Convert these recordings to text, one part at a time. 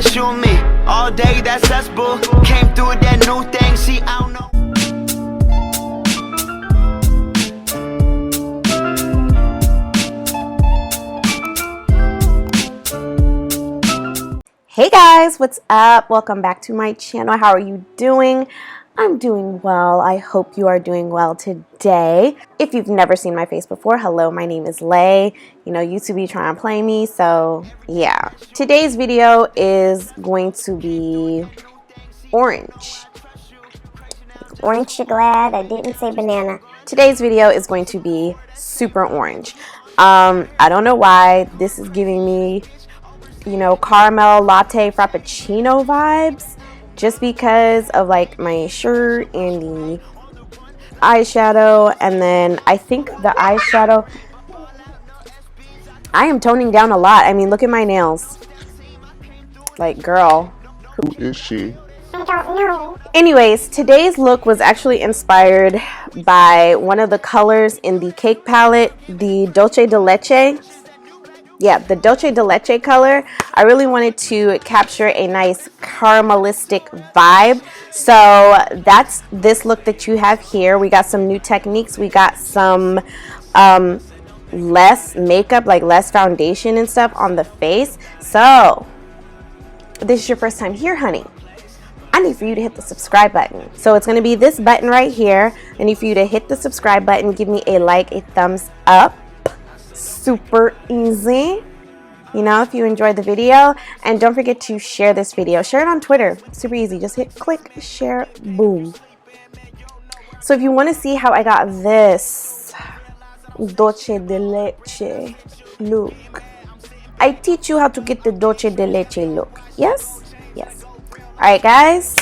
that's you and me. All day, that's us, boo. Came through with that new thing, see, I don't know. Hey guys, what's up? Welcome back to my channel. How are you doing? I'm doing well. I hope you are doing well today. If you've never seen my face before, hello, my name is Lay. You know, YouTube be trying to play me, so yeah. Today's video is going to be orange. Aren't you glad I didn't say banana? Today's video is going to be super orange. I don't know why this is giving me, you know, caramel latte frappuccino vibes, just because of like my shirt and the eyeshadow. And then I think the eyeshadow, I am toning down a lot. I mean, look at my nails. Like, girl, who is she? I don't know. Anyways, today's look was actually inspired by one of the colors in the cake palette, the Dolce de Leche. Yeah, the Dolce de Leche color. I really wanted to capture a nice caramelistic vibe. So that's this look that you have here. We got some new techniques. We got some less makeup, like less foundation and stuff on the face. So if this is your first time here, honey, I need for you to hit the subscribe button. So it's going to be this button right here. I need for you to hit the subscribe button, give me a like, a thumbs up. Super easy, you know, if you enjoyed the video. And don't forget to share this video. Share it on Twitter. Super easy. Just hit click, share, boom. So if you want to see how I got this Dolce de Leche look, I teach you how to get the Dolce de Leche look. Yes? Yes. All right, guys.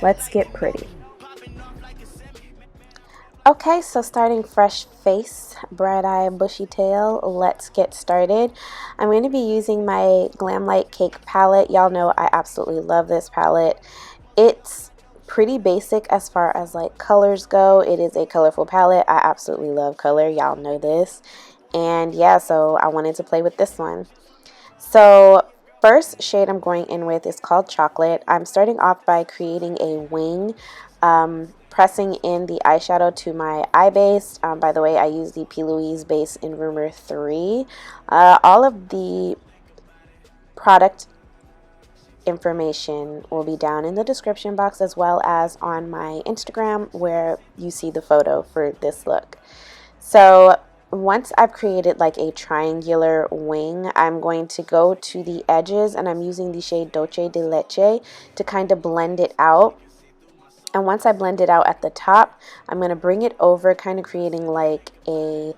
Let's get pretty. Okay, so starting fresh face, bright eye, bushy tail, let's get started. I'm going to be using my GlamLite cake palette. Y'all know I absolutely love this palette. It's pretty basic as far as like colors go. It is a colorful palette. I absolutely love color. Y'all know this. And yeah, so I wanted to play with this one. So first shade I'm going in with is called Chocolate. I'm starting off by creating a wing, pressing in the eyeshadow to my eye base. By the way, I use the P. Louise base in Rumor 3. All of the product information will be down in the description box, as well as on my Instagram, where you see the photo for this look. So once I've created like a triangular wing, I'm going to go to the edges, and I'm using the shade Dolce de Leche to kind of blend it out. And once I blend it out at the top, I'm going to bring it over, kind of creating like a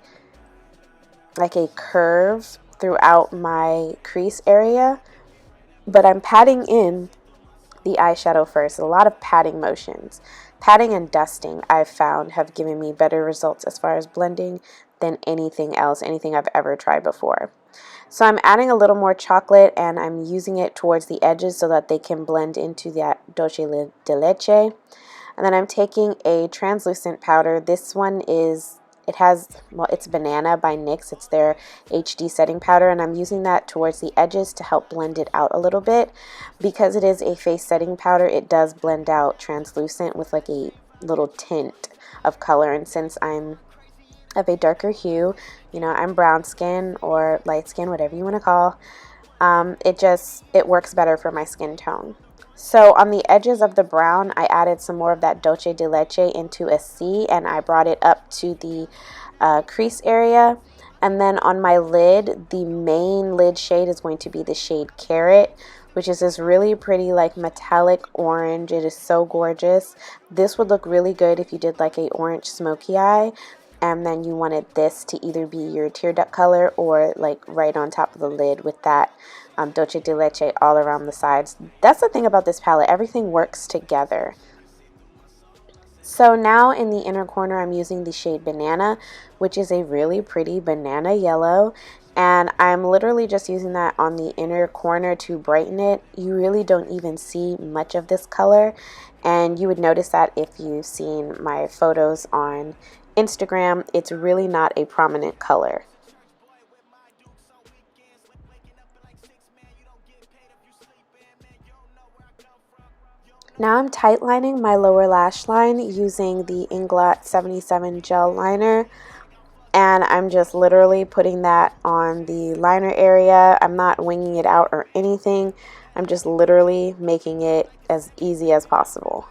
curve throughout my crease area. But I'm patting in the eyeshadow first. A lot of patting motions. Patting and dusting, I've found, have given me better results as far as blending than anything else, anything I've ever tried before. So I'm adding a little more chocolate, and I'm using it towards the edges so that they can blend into that Dolce de Leche. And then I'm taking a translucent powder. This one is, it's Banana by NYX. It's their HD setting powder, and I'm using that towards the edges to help blend it out a little bit. Because it is a face setting powder, it does blend out translucent with like a little tint of color. And since I'm of a darker hue, you know, I'm brown skin or light skin, whatever you want to call, it works better for my skin tone. So on the edges of the brown, I added some more of that Dolce de Leche into a C, and I brought it up to the crease area. And then on my lid, the main lid shade is going to be the shade Carrot, which is this really pretty like metallic orange. It is so gorgeous. This would look really good if you did like a orange smoky eye, and then you wanted this to either be your tear duct color or like right on top of the lid with that Dolce de Leche all around the sides. That's the thing about this palette. Everything works together. So now in the inner corner, I'm using the shade Banana, which is a really pretty banana yellow. And I'm literally just using that on the inner corner to brighten it. You really don't even see much of this color. And you would notice that if you've seen my photos on Instagram. It's really not a prominent color. Now I'm tight lining my lower lash line using the Inglot 77 gel liner, and I'm just literally putting that on the liner area. I'm not winging it out or anything. I'm just literally making it as easy as possible.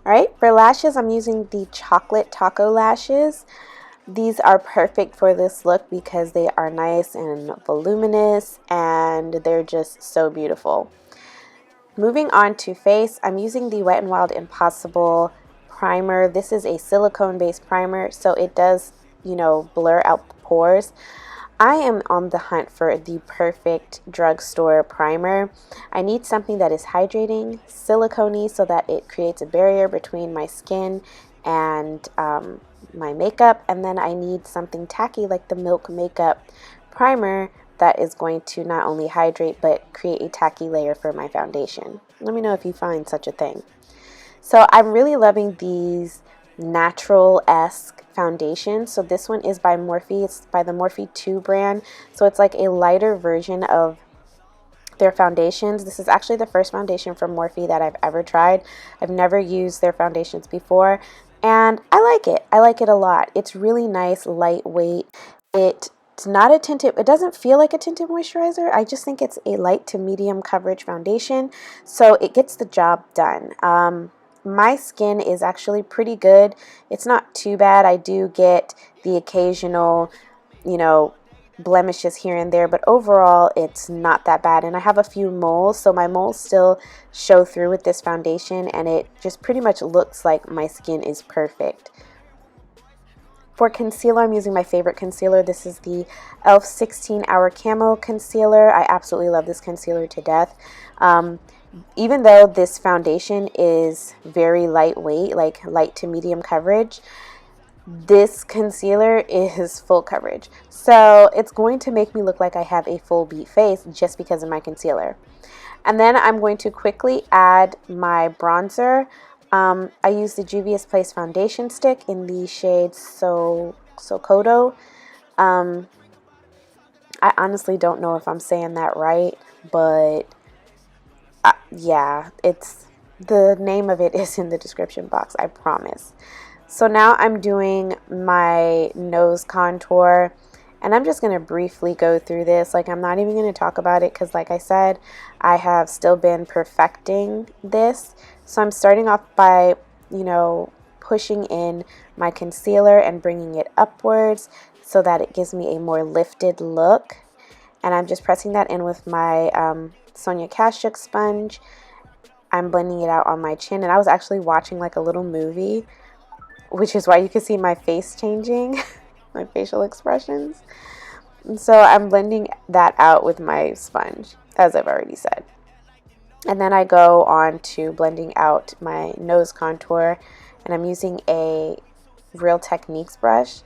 Alright, for lashes, I'm using the Chocolate Taco lashes. These are perfect for this look because they are nice and voluminous and they're just so beautiful. Moving on to face, I'm using the Wet n Wild Impossible primer. This is a silicone based primer, so it does, blur out the pores. I am on the hunt for the perfect drugstore primer. I need something that is hydrating, silicone-y, so that it creates a barrier between my skin and my makeup. And then I need something tacky like the Milk Makeup primer that is going to not only hydrate but create a tacky layer for my foundation. Let me know if you find such a thing. So I'm really loving these natural-esque foundation. So this one is by Morphe. It's by the Morphe 2 brand. So it's like a lighter version of their foundations. This is actually the first foundation from Morphe that I've ever tried. I've never used their foundations before, and I like it. I like it a lot. It's really nice, lightweight. It's not a tinted, it doesn't feel like a tinted moisturizer. I just think it's a light to medium coverage foundation, so it gets the job done. My skin is actually pretty good. It's not too bad. I do get the occasional, blemishes here and there, but overall it's not that bad. And I have a few moles, so my moles still show through with this foundation, and it just pretty much looks like my skin is perfect. For concealer, I'm using my favorite concealer. This is the e.l.f. 16 Hour Camo Concealer. I absolutely love this concealer to death. Even though this foundation is very lightweight, like light to medium coverage, this concealer is full coverage. So it's going to make me look like I have a full beat face just because of my concealer. And then I'm going to quickly add my bronzer. I use the Juvia's Place foundation stick in the shade Sokoto. I honestly don't know if I'm saying that right, but yeah, the name of it is in the description box, I promise. So now I'm doing my nose contour, and I'm just going to briefly go through this. Like, I'm not even going to talk about it because, like I said, I have still been perfecting this. So I'm starting off by, pushing in my concealer and bringing it upwards so that it gives me a more lifted look. And I'm just pressing that in with my Sonia Kashuk sponge. I'm blending it out on my chin, and I was actually watching like a little movie, which is why you can see my face changing, my facial expressions. And so I'm blending that out with my sponge, as I've already said. And then I go on to blending out my nose contour, and I'm using a Real Techniques brush.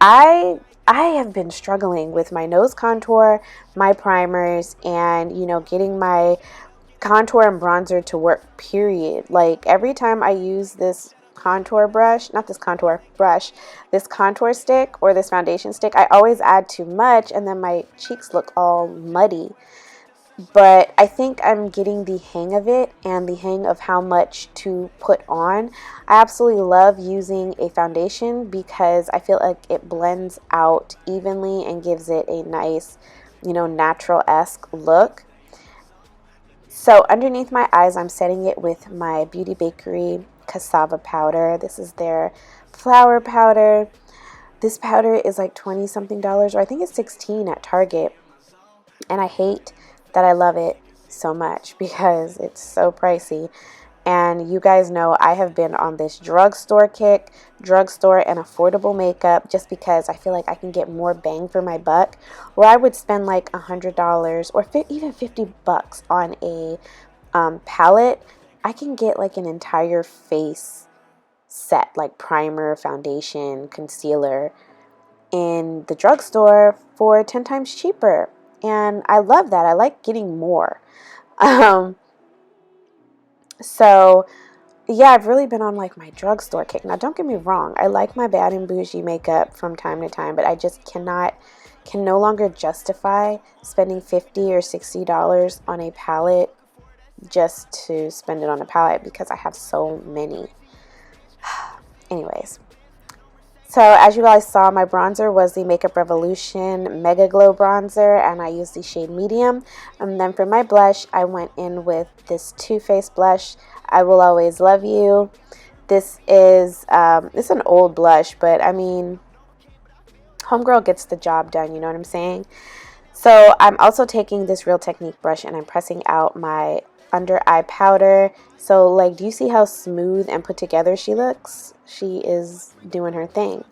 I have been struggling with my nose contour, my primers, and getting my contour and bronzer to work, period. Like, every time I use this contour brush, not this contour brush, this contour stick or this foundation stick, I always add too much and then my cheeks look all muddy. But I think I'm getting the hang of it and the hang of how much to put on. I absolutely love using a foundation because I feel like it blends out evenly and gives it a nice, natural-esque look. So underneath my eyes, I'm setting it with my Beauty Bakery cassava powder. This is their flour powder. This powder is like 20 something dollars, or I think it's 16 at Target. And I hate that I love it so much because it's so pricey. And you guys know I have been on this drugstore kick, drugstore and affordable makeup, just because I feel like I can get more bang for my buck. Where I would spend like $100 or even $50 on a palette, I can get like an entire face set, like primer, foundation, concealer, in the drugstore for 10 times cheaper. And I love that. I like getting more. So yeah, I've really been on like my drugstore kick. Now, don't get me wrong. I like my Bad and Bougie makeup from time to time, but I just can no longer justify spending $50 or $60 on a palette just to spend it on a palette because I have so many. Anyways, so as you guys saw, my bronzer was the Makeup Revolution Mega Glow Bronzer, and I used the shade Medium. And then for my blush, I went in with this Too Faced blush, I Will Always Love You. This is it's an old blush, but I mean, homegirl gets the job done, you know what I'm saying? So I'm also taking this Real Technique brush and I'm pressing out my under eye powder. So like, do you see how smooth and put together she looks? She is doing her thing.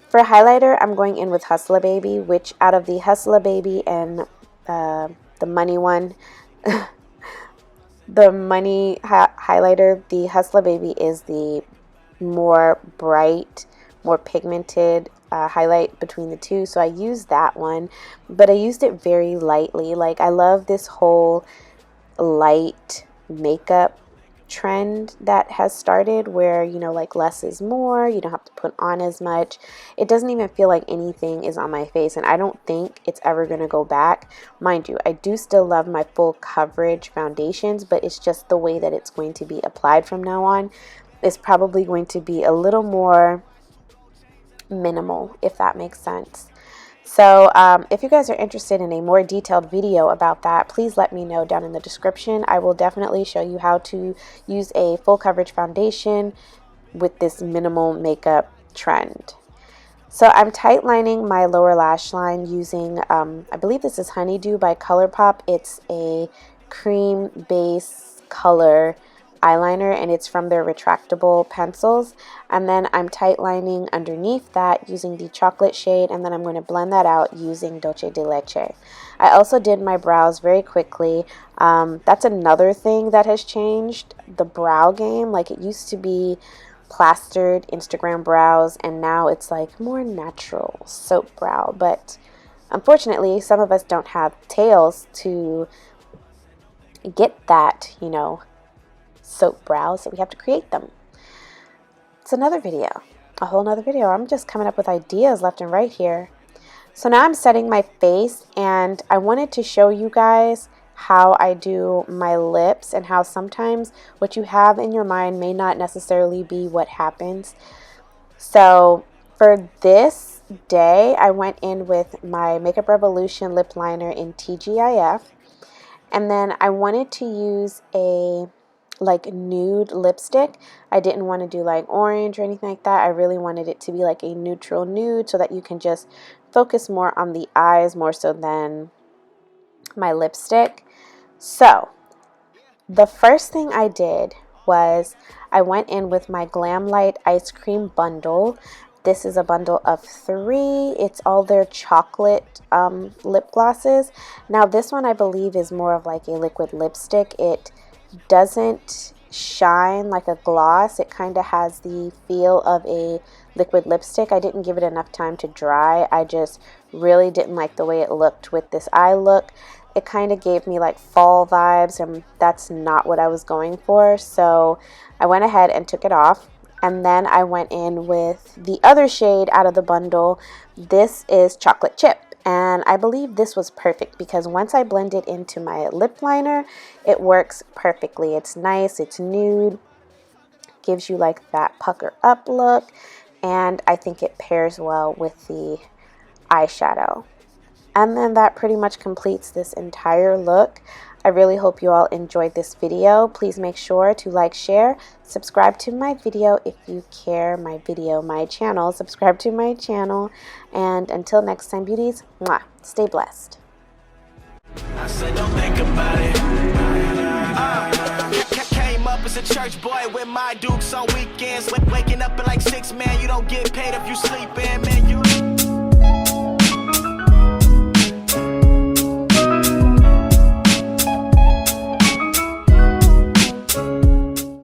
For highlighter, I'm going in with Hustler Baby, which out of the Hustler Baby and the money one, the money highlighter, the Hustler Baby is the more bright, more pigmented highlight between the two. So I used that one, but I used it very lightly. Like, I love this whole light makeup trend that has started where, you know, like less is more. You don't have to put on as much. It doesn't even feel like anything is on my face, and I don't think it's ever going to go back. Mind you, I do still love my full coverage foundations, but it's just the way that it's going to be applied from now on is probably going to be a little more minimal, if that makes sense. So if you guys are interested in a more detailed video about that, please let me know down in the description. I will definitely show you how to use a full coverage foundation with this minimal makeup trend. So I'm tight lining my lower lash line using, I believe this is Honeydew by ColourPop. It's a cream base color eyeliner, and it's from their retractable pencils. And then I'm tight lining underneath that using the chocolate shade, and then I'm going to blend that out using Dolce de Leche. I also did my brows very quickly. That's another thing that has changed, the brow game. Like, it used to be plastered Instagram brows, and now it's like more natural soap brow. But unfortunately, some of us don't have tails to get that, you know, soap brows, so we have to create them. It's another video, a whole nother video. I'm just coming up with ideas left and right here. So now I'm setting my face, and I wanted to show you guys how I do my lips and how sometimes what you have in your mind may not necessarily be what happens. So for this day, I went in with my Makeup Revolution lip liner in TGIF, and then I wanted to use a like nude lipstick. I didn't want to do like orange or anything like that. I really wanted it to be like a neutral nude so that you can just focus more on the eyes more so than my lipstick. So the first thing I did was I went in with my GlamLite ice cream bundle. This is a bundle of 3. It's all their chocolate lip glosses. Now this one I believe is more of like a liquid lipstick. It doesn't shine like a gloss. It kind of has the feel of a liquid lipstick. I didn't give it enough time to dry. I just really didn't like the way it looked with this eye look. It kind of gave me like fall vibes, and that's not what I was going for. So I went ahead and took it off, and then I went in with the other shade out of the bundle. This is Chocolate Chip. And I believe this was perfect because once I blend it into my lip liner, it works perfectly. It's nice, it's nude, gives you like that pucker up look, and I think it pairs well with the eyeshadow. And then that pretty much completes this entire look. I really hope you all enjoyed this video. Please make sure to like, share, subscribe to my video if you care. My channel. Subscribe to my channel. And until next time, beauties, mwah, stay blessed. I said don't think about it. Came up as a church boy with my dukes on weekends. Waking up at like 6, man, you don't get paid if you sleep in, man. You